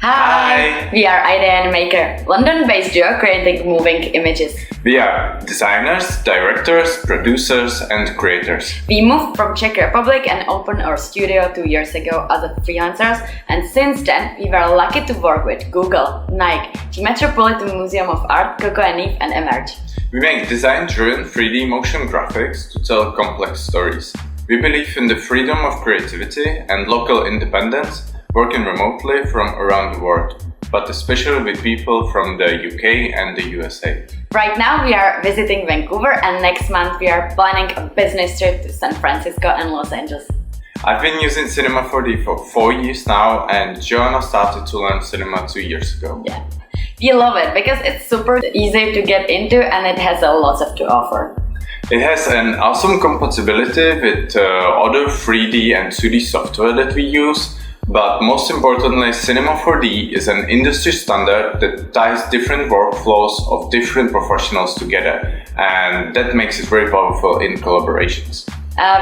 Hi! We are Ida and Maker, London-based duo creating moving images. We are designers, directors, producers and creators. We moved from Czech Republic and opened our studio 2 years ago as a freelancers, and since then we were lucky to work with Google, Nike, the Metropolitan Museum of Art, Coco and Eve and Emerge. We make design-driven 3D motion graphics to tell complex stories. We believe in the freedom of creativity and local independence, working remotely from around the world, but especially with people from the UK and the USA. Right now we are visiting Vancouver, and next month we are planning a business trip to San Francisco and Los Angeles. I've been using Cinema 4D for 4 years now, and Johana started to learn cinema 2 years ago. Yeah. We love it because it's super easy to get into and it has a lot to offer. It has an awesome compatibility with other 3D and 2D software that we use, but most importantly, Cinema 4D is an industry standard that ties different workflows of different professionals together, and that makes it very powerful in collaborations.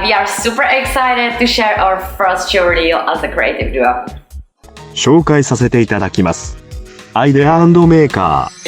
We are super excited to share our first show reel as a creative duo. 紹介させていただきます。アイデア&メーカー。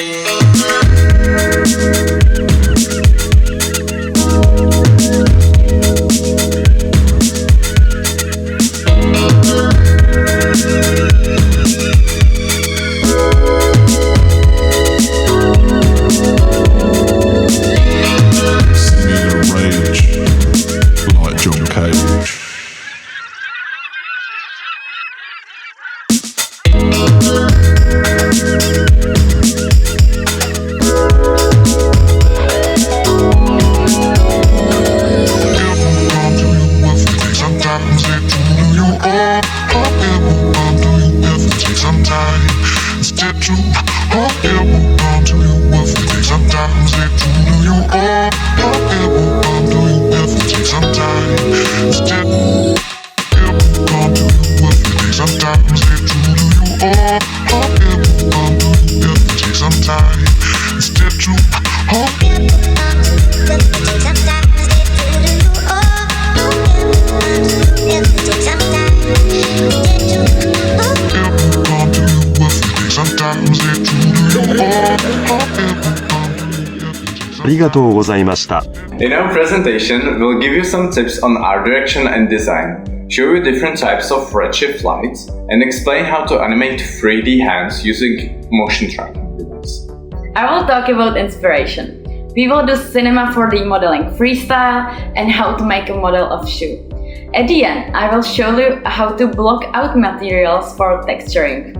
ありがとうございました。In our presentation, we'll give you some tips on art direction and design, show you different types of redshift lights, and explain how to animate 3D hands using motion tracking device. I will talk about inspiration. We will do Cinema 4D modeling freestyle and how to make a model of shoe. At the end, I will show you how to block out materials for texturing.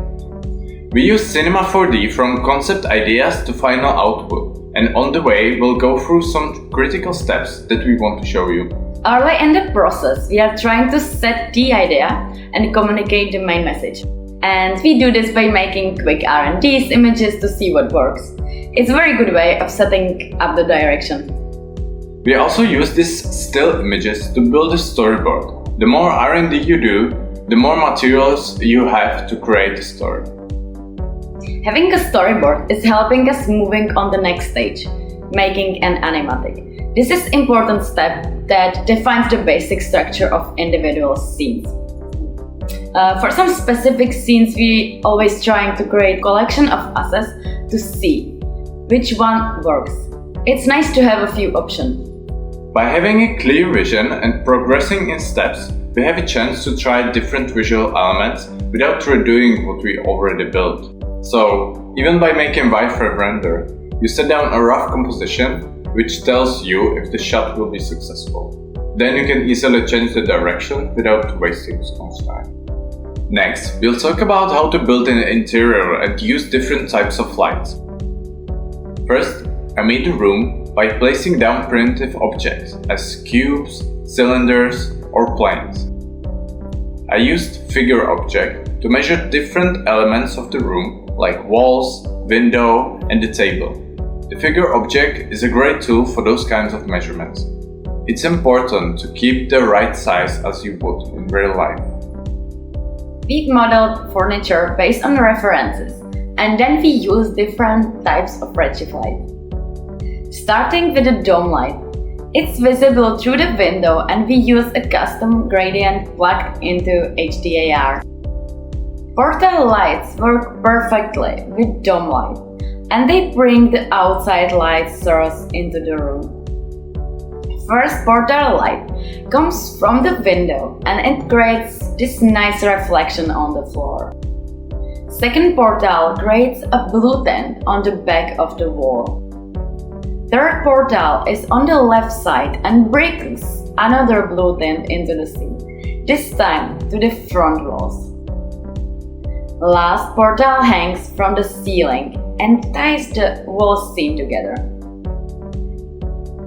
We use Cinema 4D from concept ideas to final output, and on the way we'll go through some critical steps that we want to show you. Early in the process, we are trying to set the idea and communicate the main message. And we do this by making quick R&Ds images to see what works. It's a very good way of setting up the direction. We also use these still images to build a storyboard. The more R&D you do, the more materials you have to create a story. Having a storyboard is helping us moving on the next stage, making an animatic. This is an important step that defines the basic structure of individual scenes. For some specific scenes, we always trying to create a collection of assets to see which one works. It's nice to have a few options. By having a clear vision and progressing in steps, we have a chance to try different visual elements without redoing what we already built. So, even by making wireframe render, you set down a rough composition which tells you if the shot will be successful. Then you can easily change the direction without wasting so much time. Next, we'll talk about how to build an interior and use different types of lights. First, I made the room by placing down primitive objects as cubes, cylinders, or planes. I used figure object to measure different elements of the room like walls, window, and the table. The figure object is a great tool for those kinds of measurements. It's important to keep the right size as you would in real life. We modeled furniture based on references, and then we used different types of redshift light. Starting with the dome light. It's visible through the window and we use a custom gradient plugged into HDAR. Portal lights work perfectly with dome light, and they bring the outside light source into the room. First portal light comes from the window and it creates this nice reflection on the floor. Second portal creates a blue tint on the back of the wall. Third portal is on the left side and brings another blue tint into the scene, this time to the front walls. Last portal hangs from the ceiling and ties the whole scene together.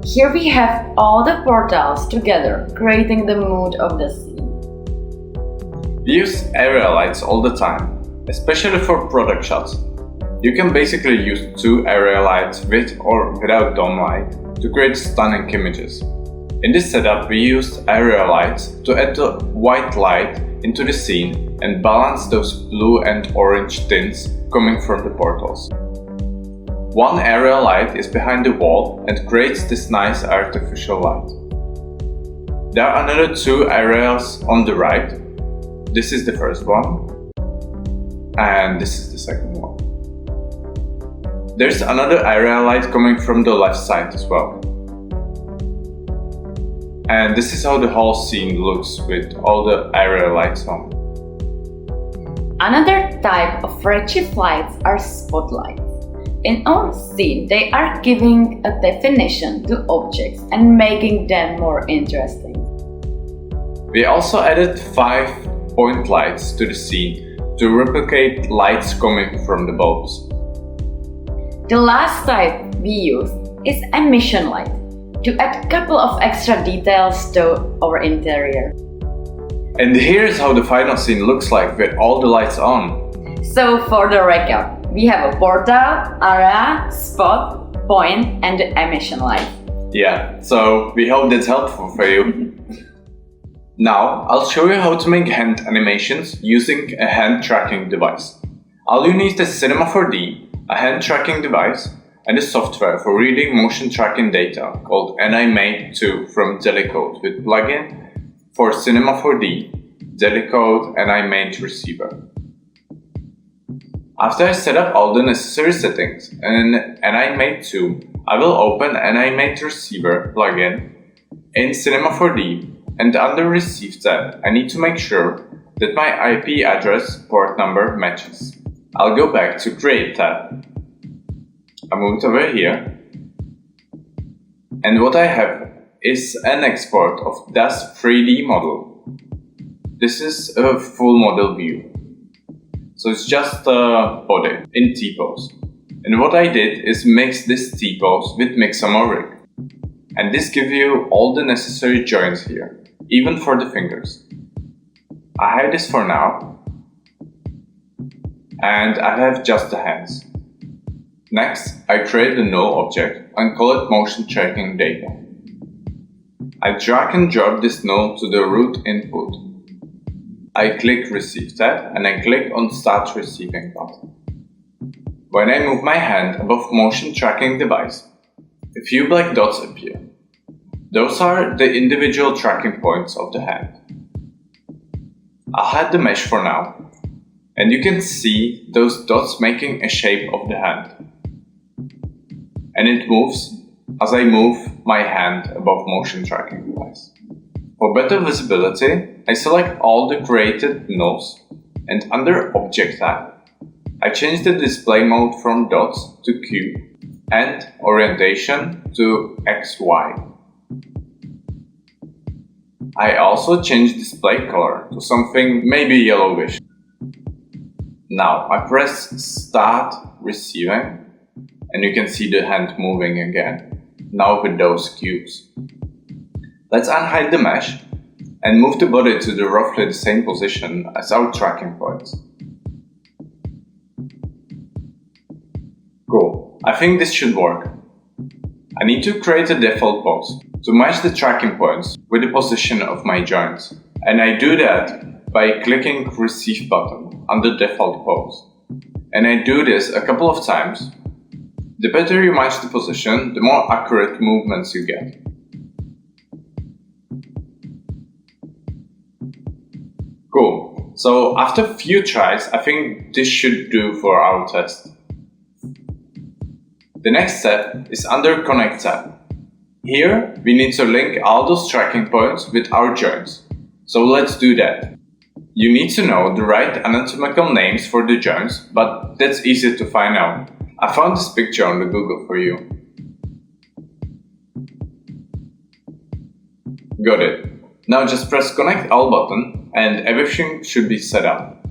Here we have all the portals together, creating the mood of the scene. We use area lights all the time, especially for product shots. You can basically use 2 area lights with or without dome light to create stunning images. In this setup, we used area lights to add the white light into the scene and balance those blue and orange tints coming from the portals. One area light is behind the wall and creates this nice artificial light. There are another 2 areas on the right. This is the first one, and this is the second one. There's another area light coming from the left side as well. And this is how the whole scene looks with all the area lights on. Another type of redshift lights are spotlights. In our scene, they are giving a definition to objects and making them more interesting. We also added 5 point lights to the scene to replicate lights coming from the bulbs. The last type we use is emission light to add a couple of extra details to our interior. And here's how the final scene looks like with all the lights on. So for the recap, we have a portal, area, spot, point, and the emission light. Yeah, so we hope that's helpful for you. Now, I'll show you how to make hand animations using a hand tracking device. All you need is Cinema 4D, a hand tracking device, and a software for reading motion tracking data called Animate 2 from Delicode with plugin for Cinema 4D, Delicode Animate Receiver. After I set up all the necessary settings in Animate 2, I will open Animate Receiver plugin in Cinema 4D, and under Receive tab, I need to make sure that my IP address port number matches. I'll go back to Create tab. I move it over here, and what I have is an export of das 3D model. This is a full model view. So it's just a body in T-pose. And what I did is mix this T-pose with Maxim rig. And this gives you all the necessary joints here, even for the fingers. I hide this for now. And I have just the hands. Next, I create a null object and call it motion tracking data. I drag and drop this null to the root input. I click Receive tab and I click on Start Receiving button. When I move my hand above motion tracking device, a few black dots appear. Those are the individual tracking points of the hand. I'll hide the mesh for now, and you can see those dots making a shape of the hand. And it moves as I move my hand above motion tracking device. For better visibility, I select all the created nulls, and under Object tab, I change the display mode from dots to cube and orientation to XY. I also change display color to something maybe yellowish. Now I press Start Receiving, and you can see the hand moving again, now with those cubes. Let's unhide the mesh and move the body to the roughly the same position as our tracking points. Cool, I think this should work. I need to create a default pose to match the tracking points with the position of my joints. And I do that by clicking Receive button under default pose. And I do this a couple of times. The better you match the position, the more accurate movements you get. Cool. So after a few tries, I think this should do for our test. The next step is under Connect tab. Here, we need to link all those tracking points with our joints. So let's do that. You need to know the right anatomical names for the joints, but that's easy to find out. I found this picture on the Google for you. Got it. Now just press Connect All button and everything should be set up.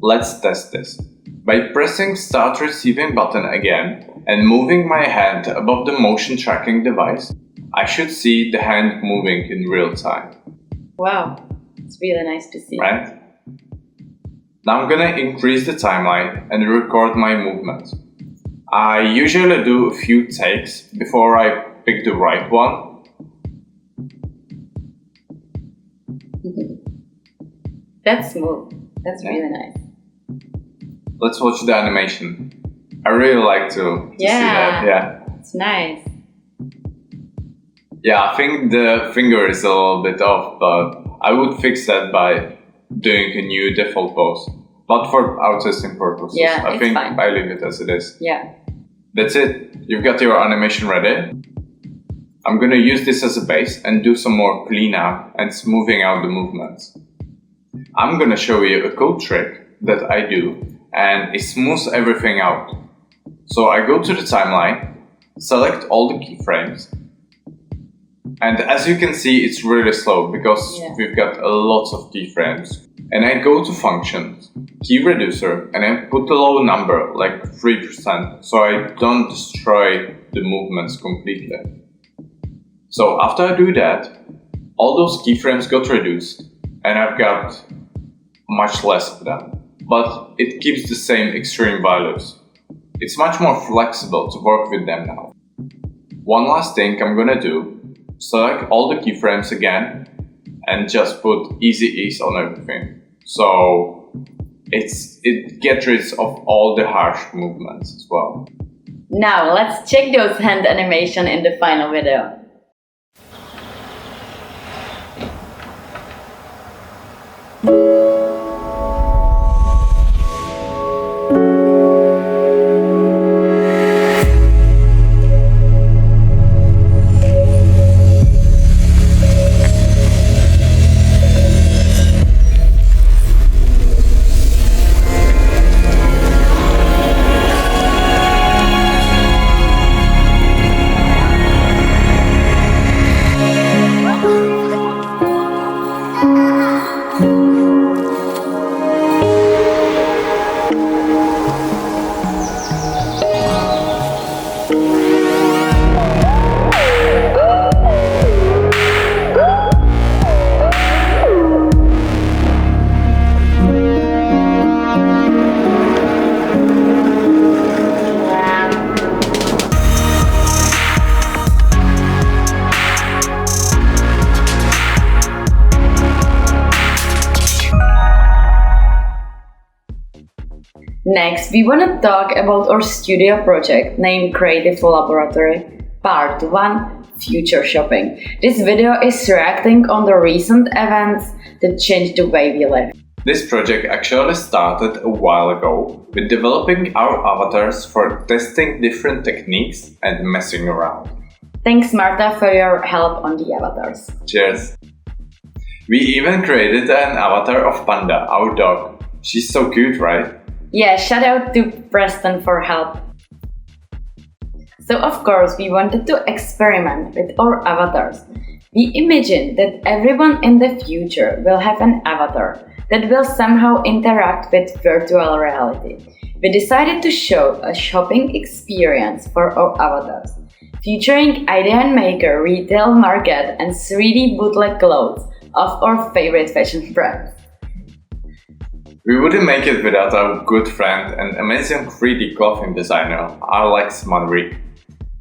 Let's test this. By pressing Start Receiving button again and moving my hand above the motion tracking device, I should see the hand moving in real time. Wow, it's really nice to see. Right? Now I'm gonna increase the timeline and record my movements. I usually do a few takes before I pick the right one. That's smooth. That's really nice. Let's watch the animation. I really like to see that. Yeah. It's nice. Yeah, I think the finger is a little bit off, but I would fix that by doing a new default pose. But for our testing purposes, I think fine. I leave it as it is. Yeah. That's it. You've got your animation ready. I'm gonna use this as a base and do some more cleanup and smoothing out the movements. I'm gonna show you a cool trick that I do and it smooths everything out. So I go to the timeline, select all the keyframes, and as you can see it's really slow because we've got a lot of keyframes. And I go to Functions, Key Reducer, and I put a low number, like 3%, so I don't destroy the movements completely. So after I do that, all those keyframes got reduced, and I've got much less of them. But it keeps the same extreme values. It's much more flexible to work with them now. One last thing I'm gonna do, select all the keyframes again, and just put easy ease on everything. So it gets rid of all the harsh movements as well. Now let's check those hand animation in the final video. Next, we want to talk about our studio project named Creative Laboratory, Part 1, Future Shopping. This video is reacting on the recent events that changed the way we live. This project actually started a while ago with developing our avatars for testing different techniques and messing around. Thanks Marta for your help on the avatars. Cheers! We even created an avatar of Panda, our dog. She's so cute, right? Yeah, shout out to Preston for help. So of course we wanted to experiment with our avatars. We imagined that everyone in the future will have an avatar that will somehow interact with virtual reality. We decided to show a shopping experience for our avatars, featuring Idea and Maker, Retail Market and 3D bootleg clothes of our favorite fashion brands. We wouldn't make it without our good friend and amazing 3D clothing designer, Alex Manrique.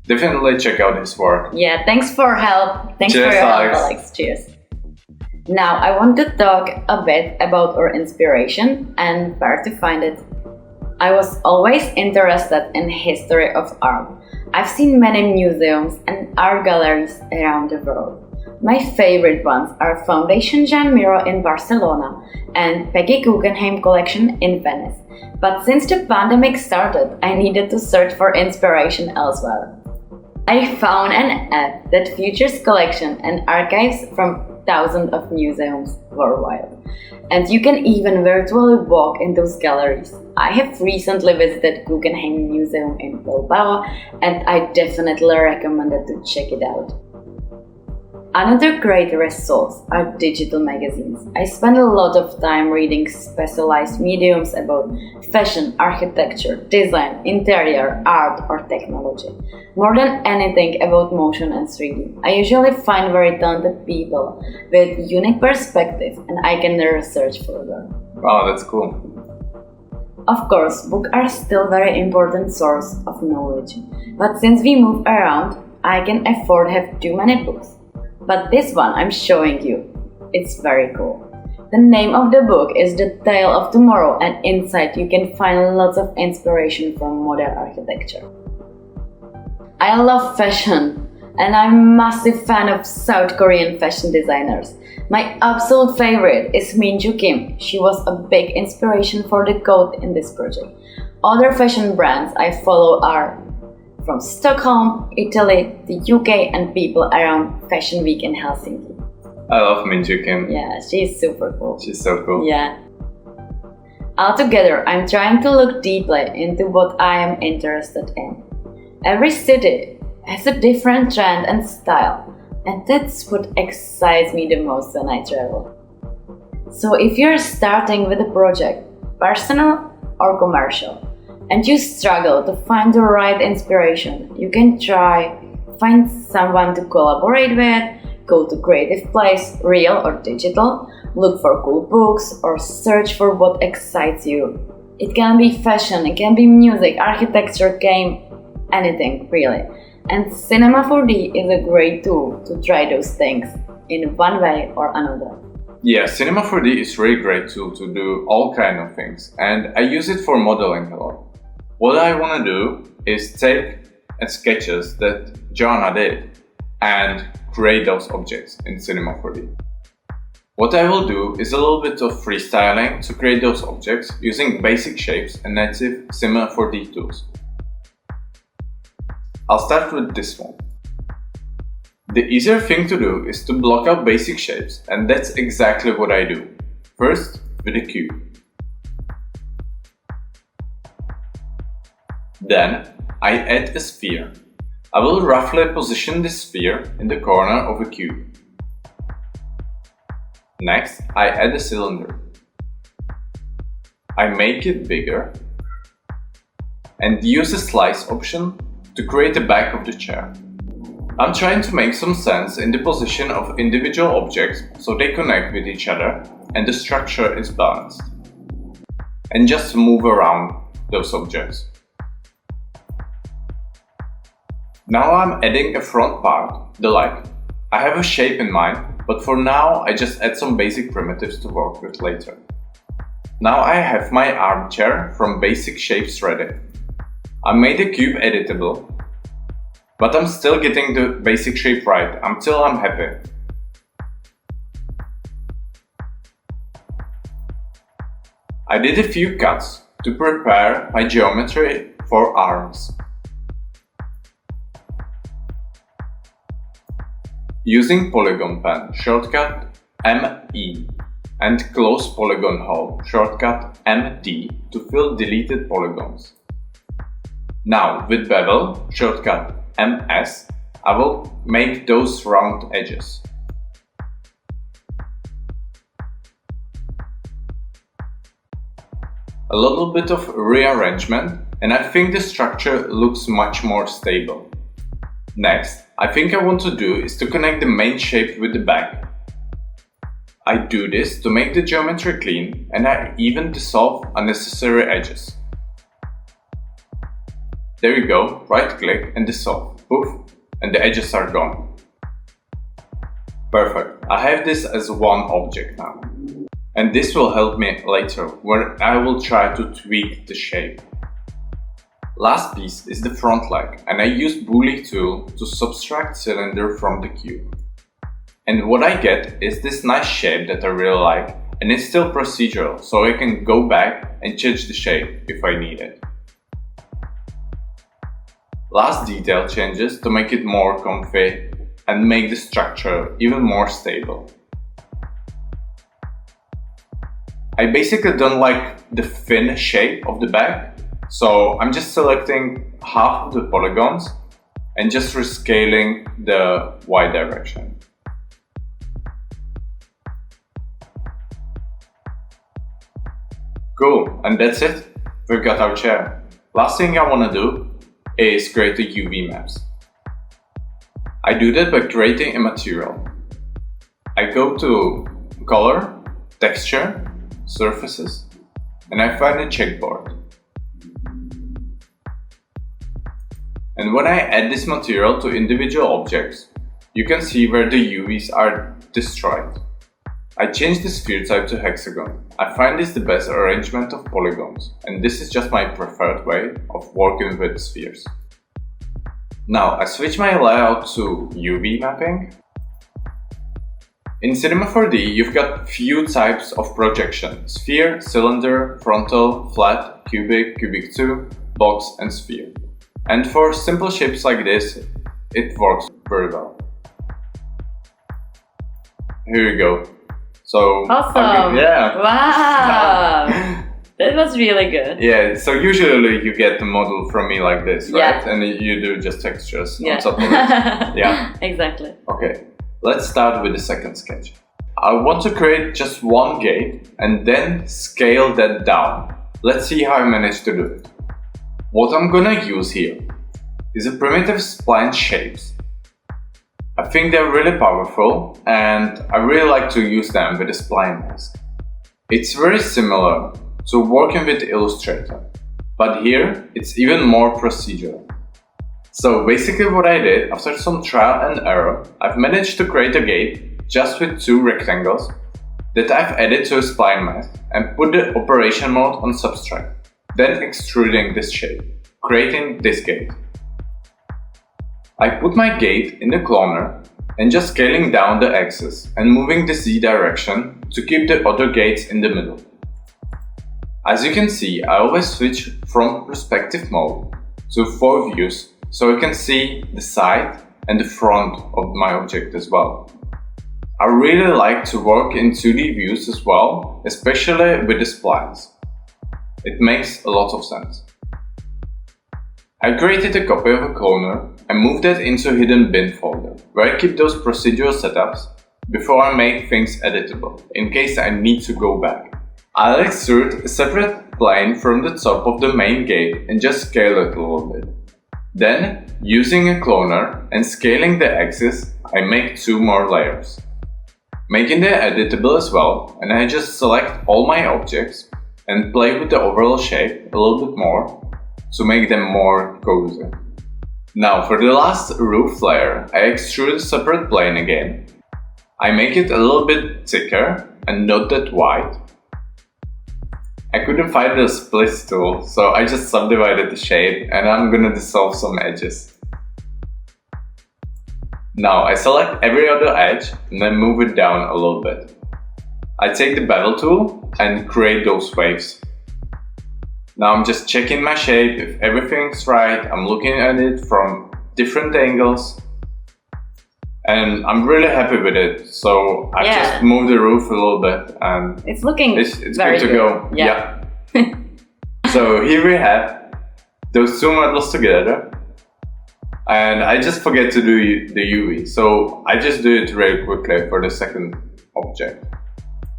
Definitely check out his work. Yeah, thanks for help. Thanks Cheers, for your Alex. help, Alex. Cheers. Now I want to talk a bit about our inspiration and where to find it. I was always interested in history of art. I've seen many museums and art galleries around the world. My favorite ones are Foundation Jean Miro in Barcelona and Peggy Guggenheim collection in Venice. But since the pandemic started, I needed to search for inspiration elsewhere. I found an app that features collection and archives from thousands of museums worldwide. And you can even virtually walk in those galleries. I have recently visited Guggenheim Museum in Bilbao and I definitely recommend it to check it out. Another great resource are digital magazines. I spend a lot of time reading specialized mediums about fashion, architecture, design, interior, art, or technology. More than anything about motion and 3D. I usually find very talented people with unique perspectives and I can research further. Wow, that's cool. Of course, books are still very important source of knowledge. But since we move around, I can afford to have too many books. But this one I'm showing you, it's very cool. The name of the book is The Tale of Tomorrow and inside you can find lots of inspiration from modern architecture. I love fashion and I'm a massive fan of South Korean fashion designers. My absolute favorite is Minju Kim. She was a big inspiration for the code in this project. Other fashion brands I follow are from Stockholm, Italy, the UK and people around Fashion Week in Helsinki. I love Minju Kim. Yeah, she's super cool. She's so cool. Yeah. Altogether, I'm trying to look deeply into what I am interested in. Every city has a different trend and style, and that's what excites me the most when I travel. So if you're starting with a project, personal or commercial, and you struggle to find the right inspiration, you can find someone to collaborate with, go to creative place, real or digital, look for cool books or search for what excites you. It can be fashion, it can be music, architecture, game, anything really. And Cinema 4D is a great tool to try those things in one way or another. Yeah, Cinema 4D is really great tool to do all kind of things and I use it for modeling a lot. What I want to do is take sketches that Johana did and create those objects in Cinema 4D. What I will do is a little bit of freestyling to create those objects using basic shapes and native Cinema 4D tools. I'll start with this one. The easier thing to do is to block out basic shapes and that's exactly what I do. First, with a cube. Then, I add a sphere. I will roughly position this sphere in the corner of a cube. Next, I add a cylinder. I make it bigger and use a slice option to create the back of the chair. I'm trying to make some sense in the position of individual objects so they connect with each other and the structure is balanced. And just move around those objects. Now I'm adding a front part, the leg. I have a shape in mind, but for now I just add some basic primitives to work with later. Now I have my armchair from basic shapes ready. I made the cube editable, but I'm still getting the basic shape right until I'm happy. I did a few cuts to prepare my geometry for arms. Using Polygon Pen, shortcut ME, and Close Polygon Hole, shortcut MD, to fill deleted polygons. Now, with Bevel, shortcut MS, I will make those round edges. A little bit of rearrangement, and I think the structure looks much more stable. Next, I think I want to do is to connect the main shape with the back. I do this to make the geometry clean and I even dissolve unnecessary edges. There you go, right click and dissolve, poof, and the edges are gone. Perfect, I have this as one object now. And this will help me later where I will try to tweak the shape. Last piece is the front leg and I used Boolean tool to subtract cylinder from the cube. And what I get is this nice shape that I really like, and it's still procedural, so I can go back and change the shape if I need it. Last detail changes to make it more comfy and make the structure even more stable. I basically don't like the thin shape of the back, so I'm just selecting half of the polygons and just rescaling the Y direction. Cool, and that's it. We've got our chair. Last thing I want to do is create the UV maps. I do that by creating a material. I go to Color, Texture, Surfaces, and I find a checkboard. And when I add this material to individual objects, you can see where the UVs are destroyed. I change the sphere type to hexagon. I find this the best arrangement of polygons, and this is just my preferred way of working with spheres. Now I switch my layout to UV mapping. In Cinema 4D, you've got few types of projection: sphere, cylinder, frontal, flat, cubic, cubic 2, box, and sphere. And for simple shapes like this, it works very well. Here you go. So awesome! Yeah. Wow! That was really good. Yeah, so usually you get the model from me like this, right? Yeah. And you do just textures Yeah. on top of it. Yeah. Exactly. Okay, let's start with the second sketch. I want to create just one gate and then scale that down. Let's see how I manage to do it. What I'm gonna use here is a primitive spline shapes. I think they're really powerful and I really like to use them with a spline mask. It's very similar to working with Illustrator, but here it's even more procedural. So basically what I did, after some trial and error, I've managed to create a gate just with two rectangles that I've added to a spline mask and put the operation mode on subtract, then extruding this shape, creating this gate. I put my gate in the cloner and just scaling down the axis and moving the Z direction to keep the other gates in the middle. As you can see, I always switch from perspective mode to 4 views so I can see the side and the front of my object as well. I really like to work in 2D views as well, especially with the splines. It makes a lot of sense. I created a copy of a cloner and moved that into a hidden bin folder, where I keep those procedural setups before I make things editable, in case I need to go back. I'll extrude a separate plane from the top of the main gate and just scale it a little bit. Then, using a cloner and scaling the axis, I make 2 more layers, making them editable as well, and I just select all my objects and play with the overall shape a little bit more to make them more cozy. Now for the last roof layer, I extrude a separate plane again. I make it a little bit thicker and not that wide. I couldn't find the split tool, so I just subdivided the shape and I'm gonna dissolve some edges. Now I select every other edge and then move it down a little bit. I take the bevel tool and create those waves. Now I'm just checking my shape, if everything's right, I'm looking at it from different angles and I'm really happy with it. So I just moved the roof a little bit and it's looking it's very good to go. Yeah. So here we have those 2 models together and I just forget to do the UV. So I just do it really quickly for the second object.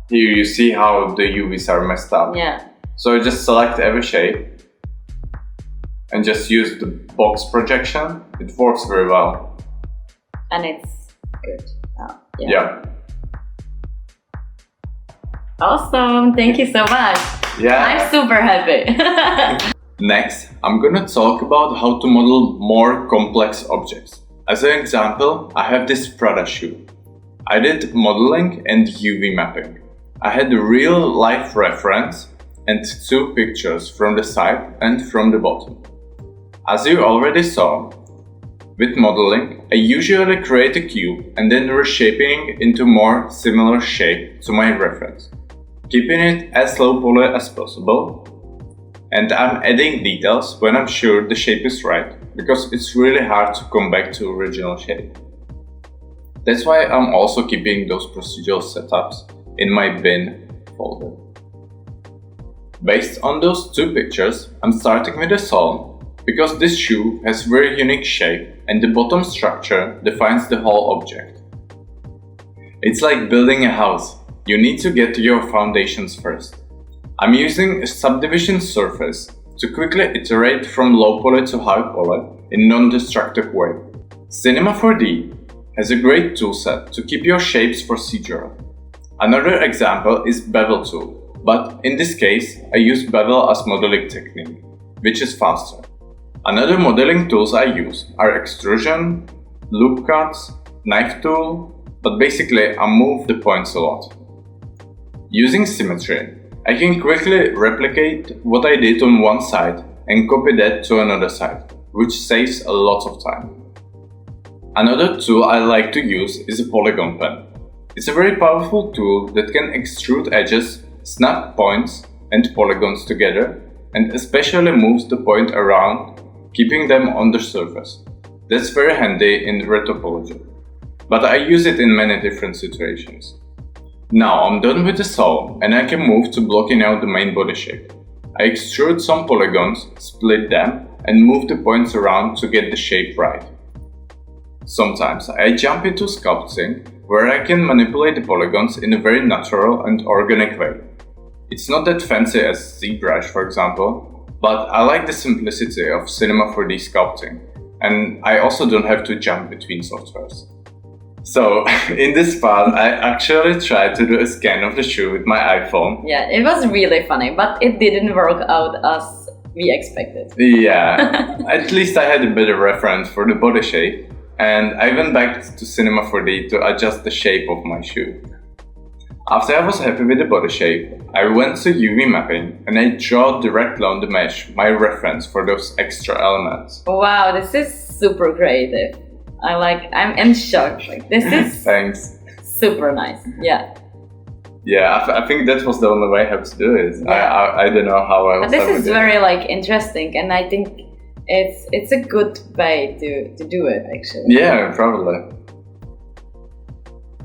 Here you see how the UVs are messed up. Yeah. So I just select every shape and just use the box projection. It works very well. And it's good. Oh, Yeah. Awesome. Thank you so much. Yeah. I'm super happy. Next, I'm gonna talk about how to model more complex objects. As an example, I have this Prada shoe. I did modeling and UV mapping. I had a real life reference and 2 pictures from the side and from the bottom. As you already saw, With modeling, I usually create a cube and then reshaping into more similar shape to my reference, keeping it as low poly as possible, and I'm adding details when I'm sure the shape is right, because it's really hard to come back to original shape. That's why I'm also keeping those procedural setups in my bin folder. Based on those two pictures, I'm starting with the sole, because this shoe has very unique shape and the bottom structure defines the whole object. It's like building a house. You need to get to your foundations first. I'm using a subdivision surface to quickly iterate from low poly to high poly in non-destructive way. Cinema 4D has a great toolset to keep your shapes procedural. Another example is bevel tool, but in this case I use bevel as modeling technique, which is faster. Another modeling tools I use are extrusion, loop cuts, knife tool, but basically I move the points a lot. Using symmetry, I can quickly replicate what I did on one side and copy that to another side, which saves a lot of time. Another tool I like to use is a polygon pen. It's a very powerful tool that can extrude edges, snap points and polygons together, and especially moves the point around, keeping them on the surface. That's very handy in retopology, but I use it in many different situations. Now I'm done with the sole and I can move to blocking out the main body shape. I extrude some polygons, split them, and move the points around to get the shape right. Sometimes I jump into sculpting, where I can manipulate the polygons in a very natural and organic way. It's not that fancy as ZBrush, for example, but I like the simplicity of Cinema 4D sculpting, and I also don't have to jump between softwares. So, in this part, I actually tried to do a scan of the shoe with my iPhone. Yeah, it was really funny, but it didn't work out as we expected. Yeah, at least I had a better reference for the body shape, and I went back to Cinema 4D to adjust the shape of my shoe. After I was happy with the body shape, I went to UV mapping and I draw directly on the mesh my reference for those extra elements. Wow, this is super creative. I'm in shock. Like, this is Thanks. super nice. Yeah. Yeah, I think that was the only way I have to do it. Yeah. I don't know how else. But this is very interesting, and I think it's a good way to do it actually. Yeah, probably.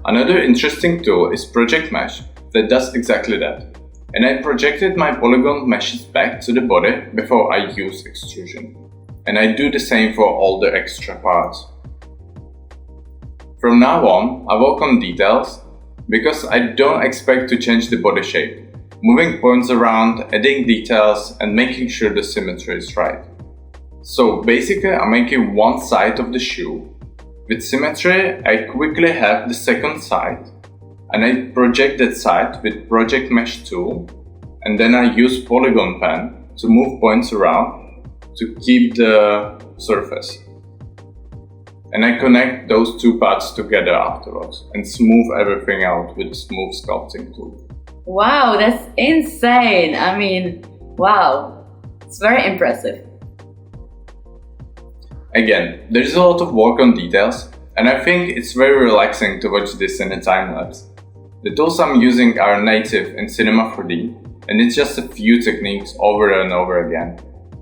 Another interesting tool is Project Mesh that does exactly that. And I projected my polygon meshes back to the body before I use extrusion. And I do the same for all the extra parts. From now on, I work on details because I don't expect to change the body shape, moving points around, adding details, and making sure the symmetry is right. So basically, I'm making one side of the shoe. With symmetry, I quickly have the second side, and I project that side with Project Mesh tool, and then I use Polygon Pen to move points around to keep the surface. And I connect those two parts together afterwards and smooth everything out with the Smooth Sculpting tool. Wow, that's insane! I mean, wow, it's very impressive. Again, there's a lot of work on details, and I think it's very relaxing to watch this in a time-lapse. The tools I'm using are native in Cinema 4D, and it's just a few techniques over and over again.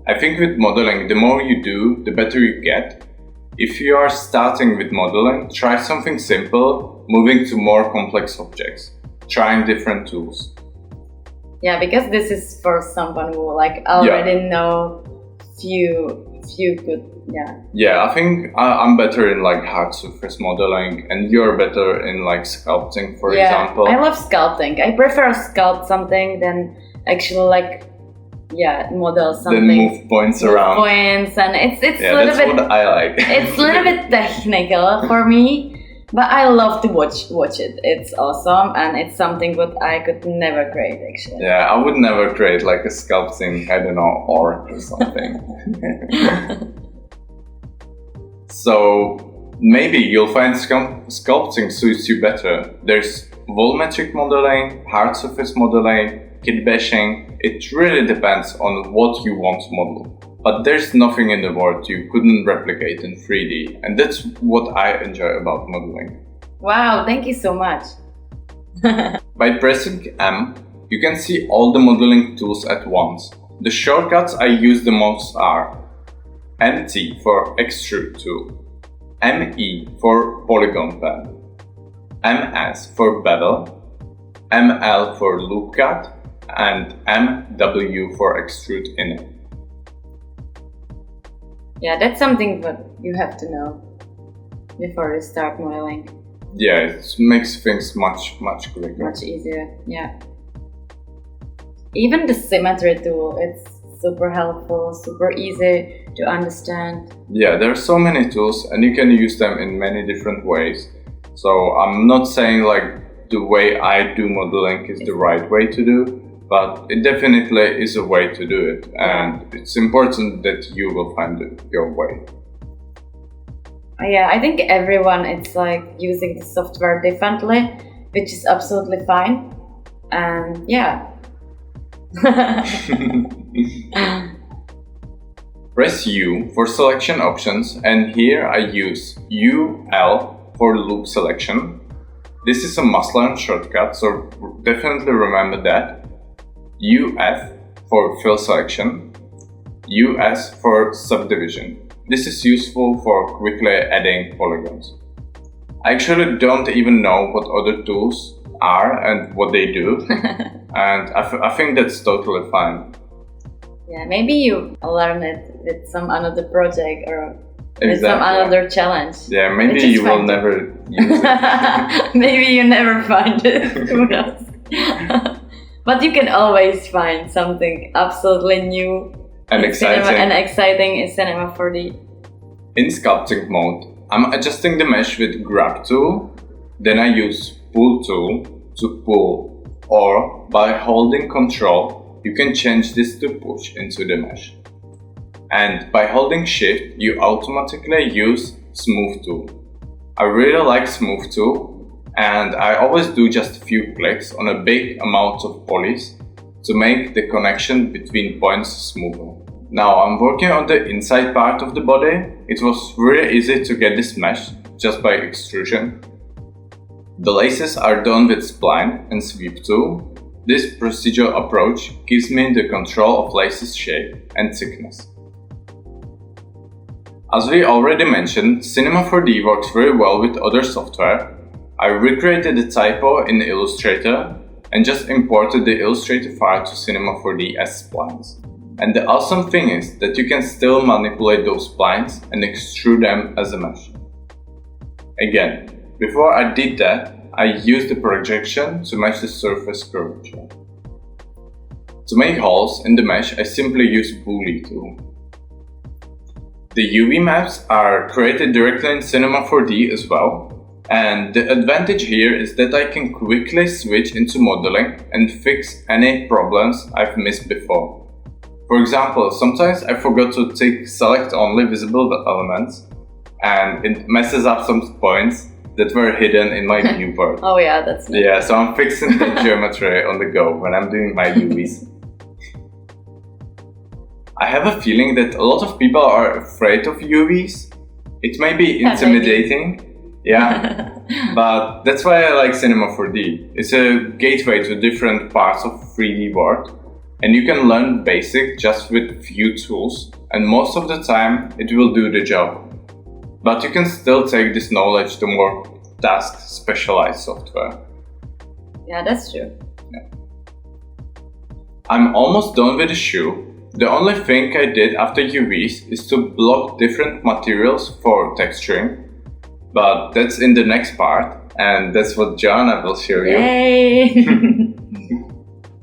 I think with modeling, the more you do, the better you get. If you are starting with modeling, try something simple, moving to more complex objects, trying different tools. Yeah, because this is for someone who already know few good. Yeah, I think I'm better in hard surface modeling, and you're better in sculpting, for example. I love sculpting. I prefer sculpt something than actually model something. Then move points around. Points, and it's a little that's bit. what I like. It's a little bit technical for me, but I love to watch it. It's awesome, and it's something what I could never create actually. Yeah, I would never create a sculpting, I don't know, art or something. So maybe you'll find sculpting suits you better. There's volumetric modeling, hard surface modeling, kit bashing. It really depends on what you want to model. but there's nothing in the world you couldn't replicate in 3D, and that's what I enjoy about modeling. Wow, thank you so much. By pressing M, you can see all the modeling tools at once. The shortcuts I use the most are MT for Extrude Tool, ME for Polygon Pen, MS for Bevel, ML for Loop Cut, and MW for Extrude Inner. Yeah, that's something that you have to know before you start modeling. Yeah, it makes things much quicker. Much easier, yeah. Even the symmetry tool, it's super helpful, super easy to understand. Yeah, there are so many tools and you can use them in many different ways. So I'm not saying like the way I do modeling is the right way to do, but it definitely is a way to do it, and it's important that you will find your way. Yeah, I think everyone is like using the software differently, which is absolutely fine. And yeah. Press U for selection options, and here I use UL for loop selection. This is a must-learn shortcut, so definitely remember that. UF for fill selection, US for subdivision. This is useful for quickly adding polygons. I actually don't even know what other tools are and what they do, and I think that's totally fine. Yeah, maybe you learn it with some another project or with some another challenge. Yeah, maybe you will never use it. Maybe you never find it. Who knows? But you can always find something absolutely new and exciting in Cinema 4D. In sculpting mode, I'm adjusting the mesh with Grab tool, then I use Pull tool to pull, or by holding Ctrl, you can change this to push into the mesh. And by holding Shift, you automatically use Smooth tool. I really like Smooth tool, and I always do just a few clicks on a big amount of polys to make the connection between points smoother. Now I'm working on the inside part of the body. It was really easy to get this mesh just by extrusion. The laces are done with Spline and Sweep tool. This procedural approach gives me the control of laces shape and thickness. As we already mentioned, Cinema 4D works very well with other software. I recreated the typo in Illustrator and just imported the Illustrator file to Cinema 4D as splines. And the awesome thing is that you can still manipulate those splines and extrude them as a mesh. Again, before I did that, I used the projection to match the surface curvature. To make holes in the mesh, I simply use Boolean tool. The UV maps are created directly in Cinema 4D as well. And the advantage here is that I can quickly switch into modeling and fix any problems I've missed before. For example, sometimes I forgot to tick select only visible elements and it messes up some points that were hidden in my viewport. Oh yeah, that's nice. Yeah, so I'm fixing the geometry on the go when I'm doing my UVs. I have a feeling that a lot of people are afraid of UVs. It may be intimidating. Yeah, but that's why I like Cinema 4D. It's a gateway to different parts of 3D world, and you can learn basic just with few tools, and most of the time it will do the job. But you can still take this knowledge to more task-specialized software. Yeah, that's true. Yeah. I'm almost done with the shoe. The only thing I did after UVs is to block different materials for texturing. But that's in the next part, and that's what Johana will show you. Yay!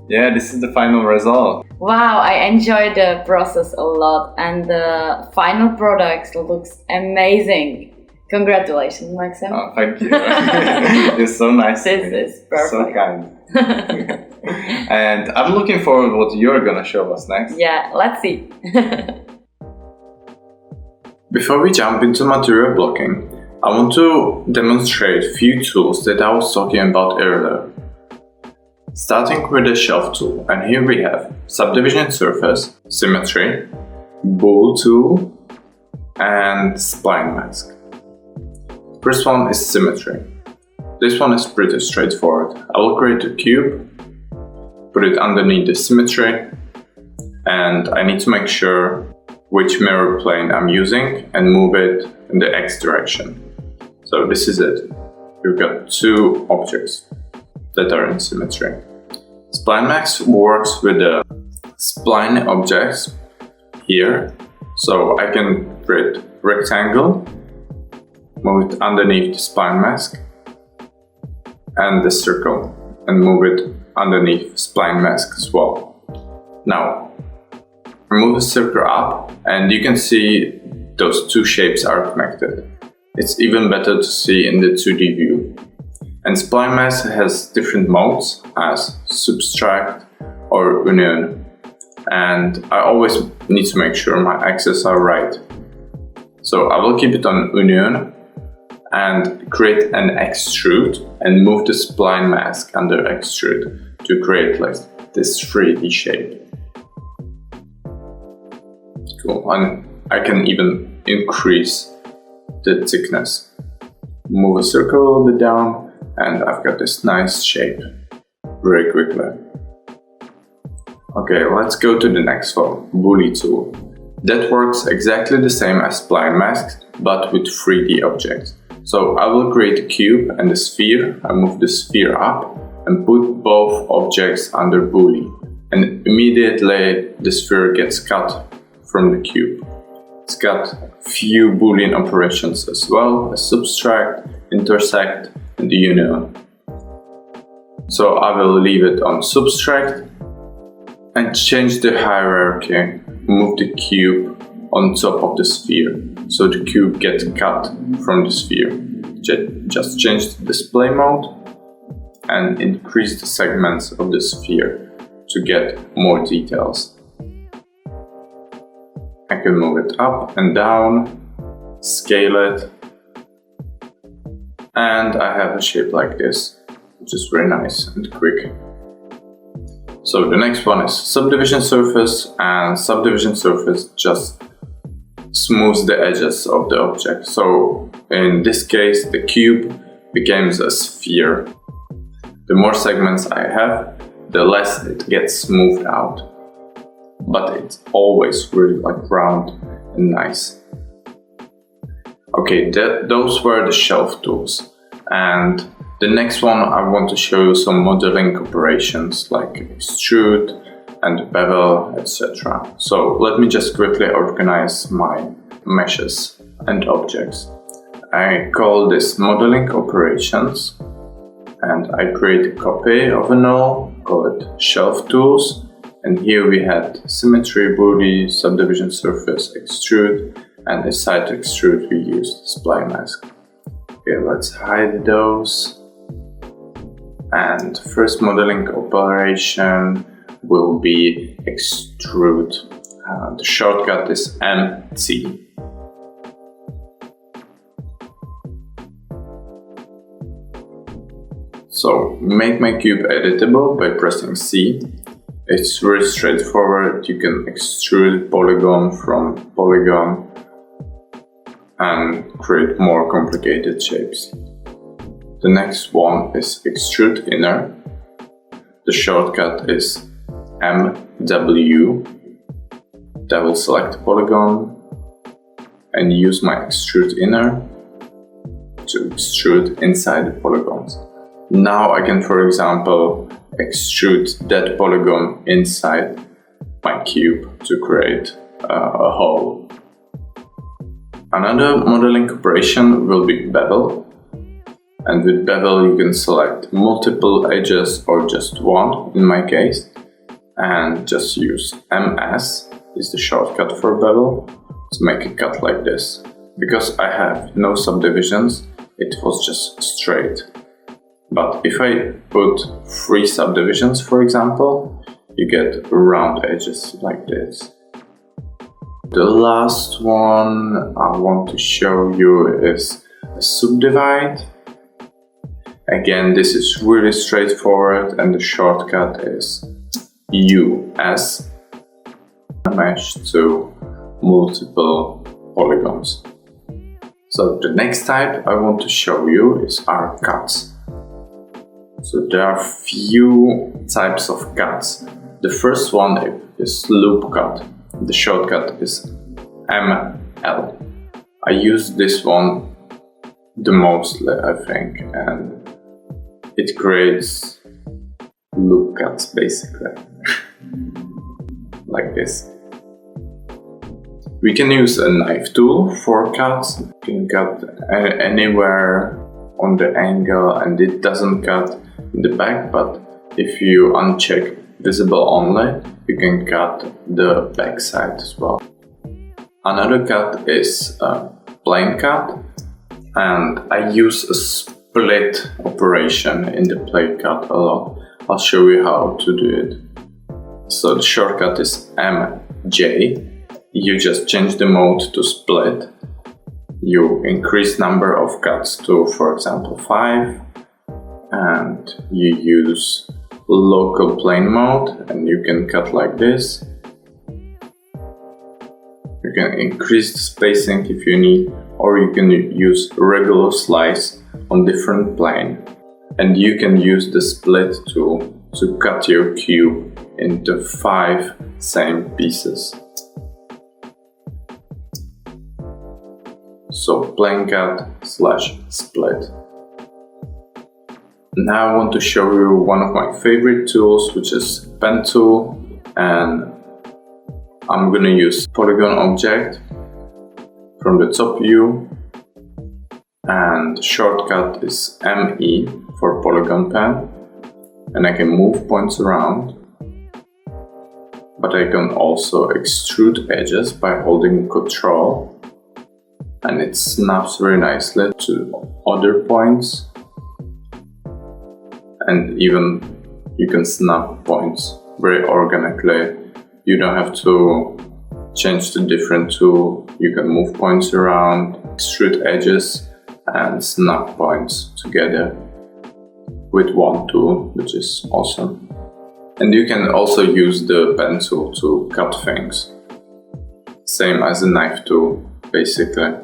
Yeah, this is the final result. Wow, I enjoyed the process a lot, and the final product looks amazing. Congratulations, Maxim. Oh, thank you. You're so nice. This is perfect. So kind. And I'm looking forward to what you're gonna show us next. Yeah, let's see. Before we jump into material blocking, I want to demonstrate a few tools that I was talking about earlier. Starting with the shelf tool, and here we have subdivision surface, symmetry, Bool tool, and spline mask. First one is symmetry. This one is pretty straightforward. I will create a cube, put it underneath the symmetry, and I need to make sure which mirror plane I'm using and move it in the X direction. So this is it. We've got two objects that are in symmetry. Spline mask works with the spline objects here. So I can create rectangle, move it underneath the spline mask, and the circle, and move it underneath spline mask as well. Now, I move the circle up, and you can see those two shapes are connected. It's even better to see in the 2D view. And spline mask has different modes as subtract or union. And I always need to make sure my axes are right. So I will keep it on union and create an extrude and move the spline mask under extrude to create like this 3D shape. Cool, and I can even increase the thickness. Move a circle a little bit down and I've got this nice shape very quickly. Okay, let's go to the next one, Bool tool. That works exactly the same as spline mask, but with 3D objects. So I will create a cube and a sphere. I move the sphere up and put both objects under Bool. And immediately the sphere gets cut from the cube. It's got a few Boolean operations as well, as subtract, intersect, and the union. So I will leave it on subtract and change the hierarchy, move the cube on top of the sphere, so the cube gets cut from the sphere. Just change the display mode and increase the segments of the sphere to get more details. I can move it up and down, scale it, and I have a shape like this, which is very nice and quick. So the next one is subdivision surface, and subdivision surface just smooths the edges of the object. So in this case, the cube becomes a sphere. The more segments I have, the less it gets smoothed out. But it's always really like round and nice. Okay, those were the shelf tools. And the next one, I want to show you some modeling operations like extrude and bevel, etc. So let me just quickly organize my meshes and objects. I call this modeling operations, and I create a copy of a null, call it shelf tools, and here we had symmetry, Bool, subdivision surface, extrude, and inside to extrude we used spline mask. Okay, let's hide those. And first modeling operation will be extrude. The shortcut is MT. So make my cube editable by pressing C. It's very straightforward. You can extrude polygon from polygon and create more complicated shapes. The next one is extrude inner. The shortcut is MW. I will select polygon and use my extrude inner to extrude inside the polygons. Now I can, for example, extrude that polygon inside my cube to create a hole. Another modeling operation will be bevel. And with bevel you can select multiple edges or just one in my case, and just use MS is the shortcut for bevel to make a cut like this. Because I have no subdivisions, it was just straight. But if I put 3 subdivisions, for example, you get round edges like this. The last one I want to show you is a subdivide. Again, this is really straightforward, and the shortcut is US. Mesh to multiple polygons. So the next type I want to show you is our cuts. So there are few types of cuts. The first one is loop cut. The shortcut is ML. I use this one the most, I think, and it creates loop cuts basically. Like this. We can use a knife tool for cuts. You can cut anywhere on the angle and it doesn't cut in the back, but if you uncheck visible only, you can cut the back side as well. Another cut is a plane cut, and I use a split operation in the plane cut a lot. I'll show you how to do it. So the shortcut is MJ. You just change the mode to split. You increase number of cuts to, for example, 5, and you use local plane mode, and you can cut like this. You can increase the spacing if you need, or you can use regular slice on different plane, and you can use the split tool to cut your cube into 5 same pieces. So plane cut / split. Now I want to show you one of my favorite tools, which is pen tool, and I'm gonna use polygon object from the top view, and shortcut is ME for polygon pen, and I can move points around, but I can also extrude edges by holding Ctrl, and it snaps very nicely to other points, and even you can snap points very organically. You don't have to change to different tool. You can move points around, extrude edges, and snap points together with one tool, which is awesome. And you can also use the pen tool to cut things. Same as the knife tool, basically.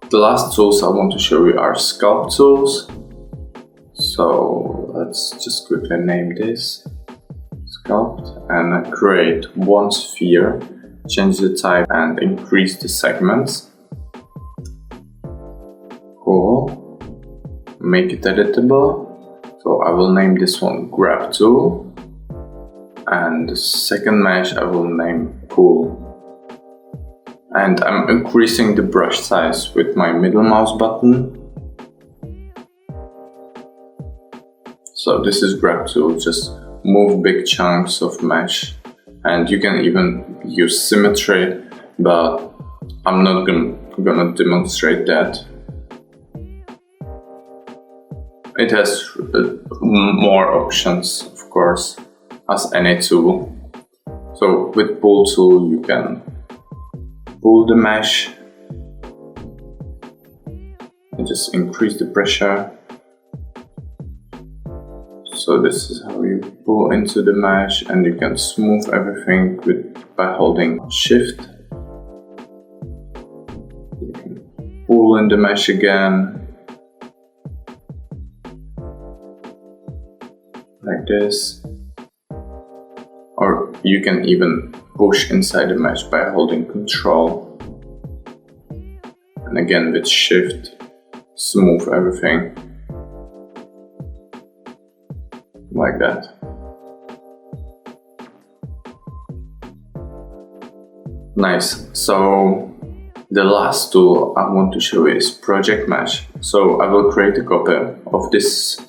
The last tools I want to show you are sculpt tools. So let's just quickly name this Sculpt, and create one sphere, change the type and increase the segments. Cool. Make it editable. So I will name this one grab tool, and the second mesh I will name pull. And I'm increasing the brush size with my middle mouse button. So this is grab tool, just move big chunks of mesh, and you can even use symmetry, but I'm not gonna demonstrate that. It has more options, of course, as any tool. So with pull tool you can pull the mesh and just increase the pressure. So this is how you pull into the mesh, and you can smooth everything by holding Shift. You can pull in the mesh again, like this. Or you can even push inside the mesh by holding Control. And again with Shift, smooth everything. Like that. Nice. So the last tool I want to show you is Project Mesh. So I will create a copy of this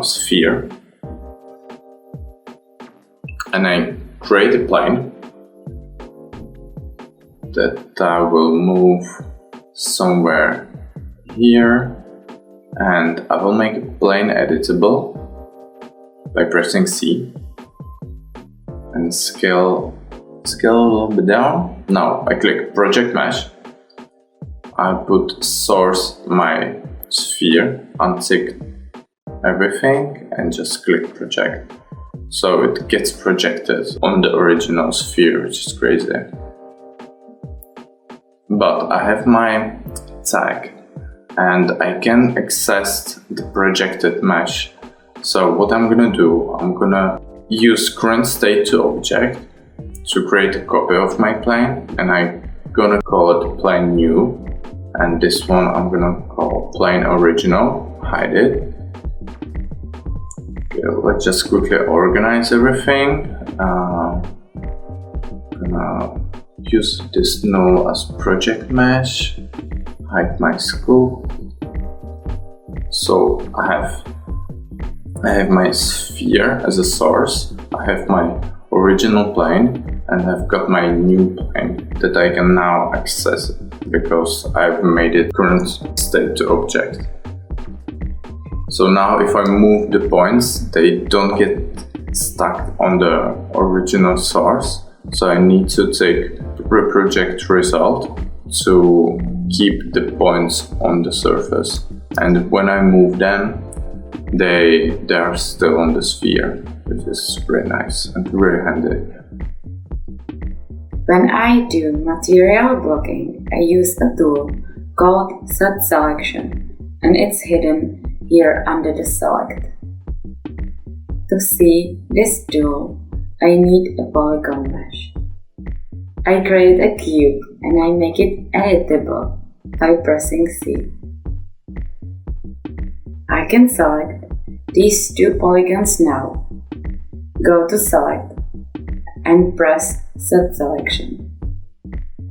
sphere, and I create a plane that I will move somewhere here, and I will make a plane editable by pressing C and scale a little bit down. Now I click Project Mesh. I put source my sphere, untick everything, and just click project. So it gets projected on the original sphere, which is crazy. but I have my tag and I can access the projected mesh. So what I'm gonna do, I'm gonna use current state to object to create a copy of my plane, and I'm gonna call it plane new, and this one I'm gonna call plane original, hide it. Okay, let's just quickly organize everything. Gonna use this null as project mesh, hide my scope. So I have my sphere as a source, I have my original plane, and I've got my new plane that I can now access because I've made it current state to object. So now if I move the points, they don't get stuck on the original source. So I need to take the project result to keep the points on the surface. And when I move them, they are still on the sphere, which is very nice and very handy. When I do material blocking, I use a tool called Set Selection, and it's hidden here under the Select. To see this tool, I need a polygon mesh. I create a cube and I make it editable by pressing C. I can select these two polygons now, go to Select and press Set Selection.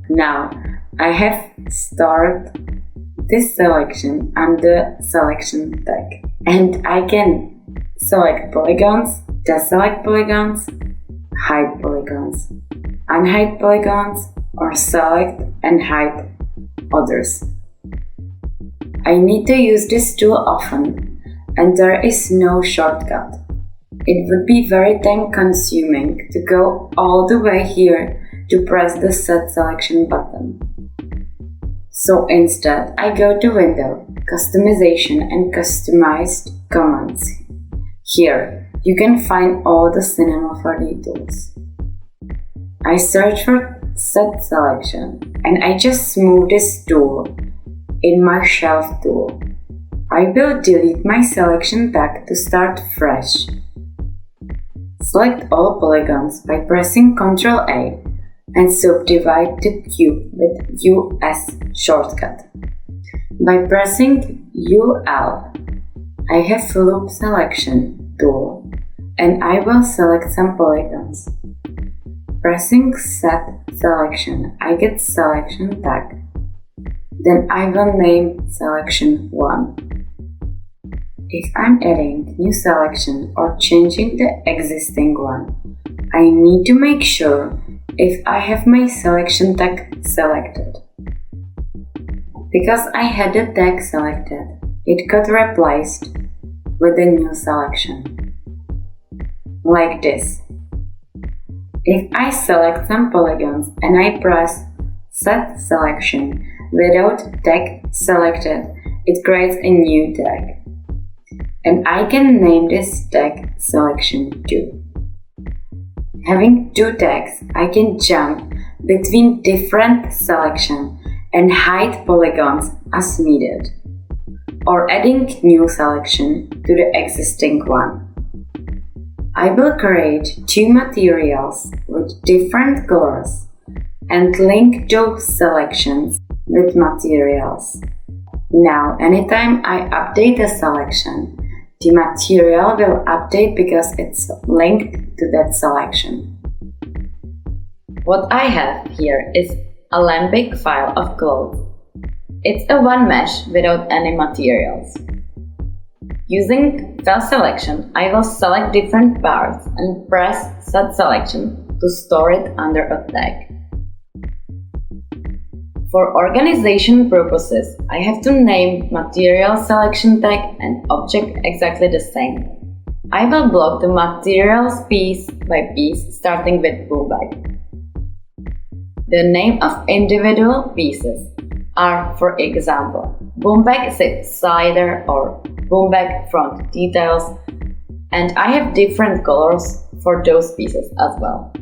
Now I have stored this selection under Selection tag, and I can select polygons, deselect polygons, hide polygons, unhide polygons, or select and hide others. I need to use this tool often, and there is no shortcut. It would be very time consuming to go all the way here to press the Set Selection button. So instead, I go to Window, Customization and Customized Commands. Here, you can find all the Cinema 4D tools. I search for Set Selection, and I just move this tool in my Shelf tool. I will delete my selection tag to start fresh. Select all polygons by pressing Ctrl A and subdivide the cube with U as shortcut. By pressing UL, I have Loop Selection tool, and I will select some polygons. Pressing Set Selection, I get selection tag. Then I will name selection 1. If I'm adding new selection or changing the existing one, I need to make sure if I have my selection tag selected. Because I had the tag selected, it got replaced with a new selection. Like this. If I select some polygons and I press Set Selection without tag selected, it creates a new tag. And I can name this tag Selection 2. Having two tags, I can jump between different selections and hide polygons as needed, or adding new selection to the existing one. I will create two materials with different colors and link those selections with materials. Now, anytime I update a selection, the material will update because it's linked to that selection. What I have here is a lambic file of clothes. It's a one mesh without any materials. Using file selection, I will select different parts and press Set Selection to store it under a tag. For organization purposes, I have to name material selection tag and object exactly the same. I will block the materials piece by piece, starting with boom bag. The name of individual pieces are, for example, boom bag slider or boom bag front details, and I have different colors for those pieces as well.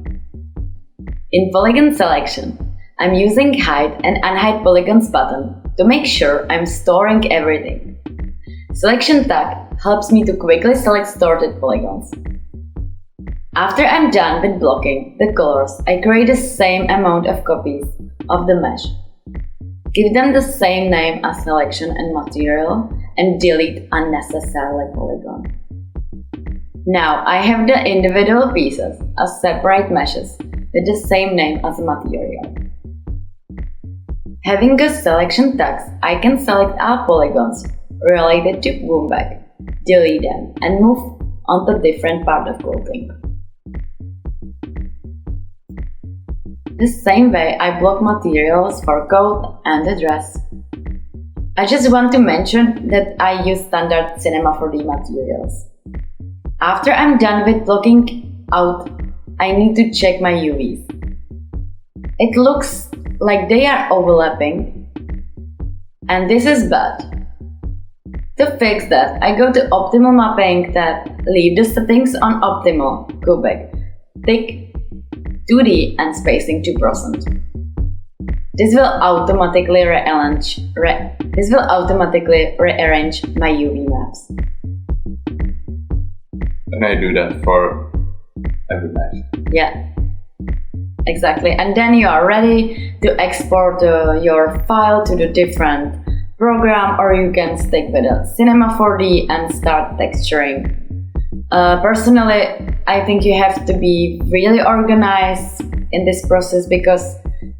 In polygon selection, I'm using Hide and Unhide Polygons button to make sure I'm storing everything. Selection tag helps me to quickly select stored polygons. After I'm done with blocking the colors, I create the same amount of copies of the mesh. Give them the same name as selection and material and delete unnecessary polygon. Now I have the individual pieces as separate meshes with the same name as the material. Having a selection tags, I can select all polygons related to Wombat, delete them, and move on to different part of Sculpting. The same way I block materials for code and address. I just want to mention that I use standard Cinema 4D materials. After I'm done with blocking out, I need to check my UVs. It looks like they are overlapping, and this is bad. To fix that, I go to Optimal Mapping tab, leave the settings on Optimal, go back, tick 2D and spacing 2%. This will automatically rearrange my UV maps. And I do that for every mesh. Yeah, exactly. And then you are ready to export your file to the different program, or you can stick with a Cinema 4D and start texturing. Personally, I think you have to be really organized in this process because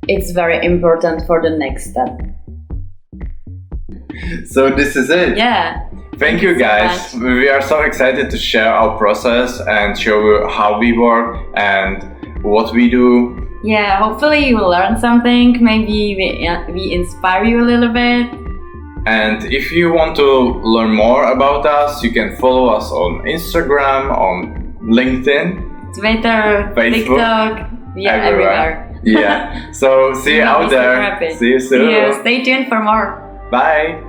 it's very important for the next step. So this is it. Yeah. Thank you guys. So we are so excited to share our process and show you how we work and what we do. Yeah, hopefully you will learn something. Maybe we inspire you a little bit. And if you want to learn more about us, you can follow us on Instagram, on LinkedIn, Twitter, Facebook, TikTok, we are everywhere. Yeah. So see you out there. Happy. See you soon. Yeah, stay tuned for more. Bye.